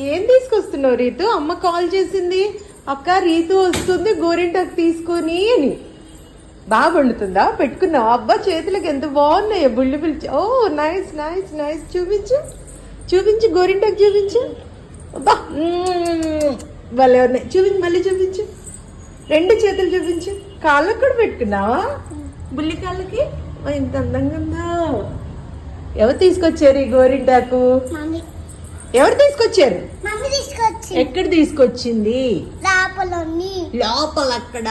ఏం తీసుకొస్తున్నావు రీతు? అమ్మ కాల్ చేసింది, అక్క రీతు వస్తుంది గోరింటాకు తీసుకొని అని. బాగా వండుతుందా? పెట్టుకున్నావు? అబ్బా చేతులకు ఎంత బాగున్నాయో బుల్లి పిలిచి. ఓ నైస్ నైస్ నైస్. చూపించు చూపించు, గోరింటాకు చూపించు. అబ్బా భలే ఉన్నాయి. చూపించు, మళ్ళీ చూపించు. రెండు చేతులు చూపించు. కాళ్ళకు కూడా పెట్టుకున్నావా? బుల్లి కాళ్ళకి ఇంత అందంగా ఉందా? ఎవరు తీసుకొచ్చారు ఈ గోరింటాకు? ఎవరు తీసుకొచ్చారు? ఎక్కడ తీసుకొచ్చింది? లోపలక్కడ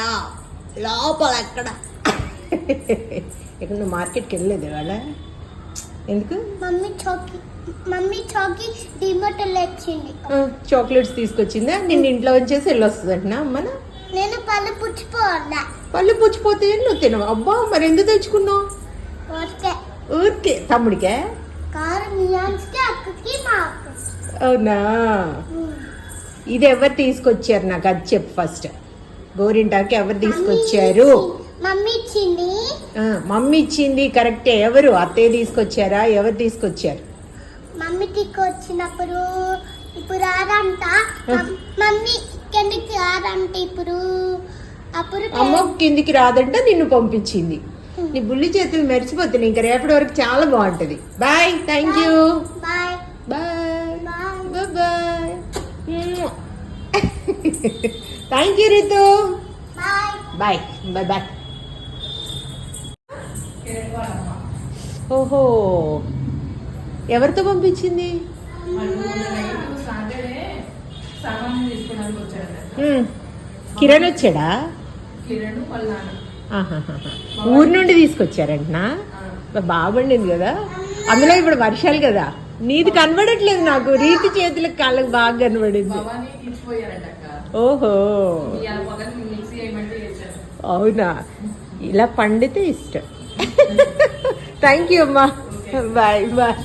లోపలక్కడ. ఇక్కడ నువ్వు మార్కెట్కి వెళ్ళలేదు ఇవాళ? ఎందుకు? మమ్మీ చాక్లెట్స్ తీసుకొచ్చిందా? నిన్ను ఇంట్లో వచ్చేసి వెళ్ళొస్తుందంటున్నా అమ్మన. నేను పళ్ళు పుచ్చిపోదా. పళ్ళు పుచ్చిపోతే నువ్వు తినవు. అబ్బా మరి ఎందుకు తెచ్చుకున్నావు? ఊరికే తమ్ముడికే? అవునా? ఇది ఎవరు తీసుకొచ్చారు నాకు అది చెప్పు ఫస్ట్. గోరింటాకు ఎవరు తీసుకొచ్చారు? మమ్మీ ఇచ్చింది. మమ్మీ ఇచ్చింది కరెక్టే. ఎవరు? అత్తయ్య తీసుకొచ్చారా? ఎవరు తీసుకొచ్చారు? మమ్మీ తీసుకొచ్చినప్పుడు ఇప్పుడు రాదంట. మమ్మీ కిందికి రాదంట ఇప్పుడు. అప్పుడు అమ్మ కిందికి రాదంట, నిన్ను పంపించింది. నీ బుల్లి చేతులు మెరిసిపోతున్నాయి. ఇంకా రేపటి వరకు చాలా బాగుంటది. Bye. Thank you. Bye bye bye bye. Thank you Ritu. Bye bye bye. ఓహో, ఎవరితో పంపించింది? కిరణ్ వచ్చాడా? ఊరి నుండి తీసుకొచ్చారంటనా? బాగుండింది కదా. అందులో ఇప్పుడు వర్షాలు కదా. నీది కనబడట్లేదు నాకు. రీతి చేతులకు కాళ్ళకి బాగా కనబడింది. ఓహో అవునా? ఇలా పండితే ఇష్టం. థ్యాంక్ యూ అమ్మా. Bye bye.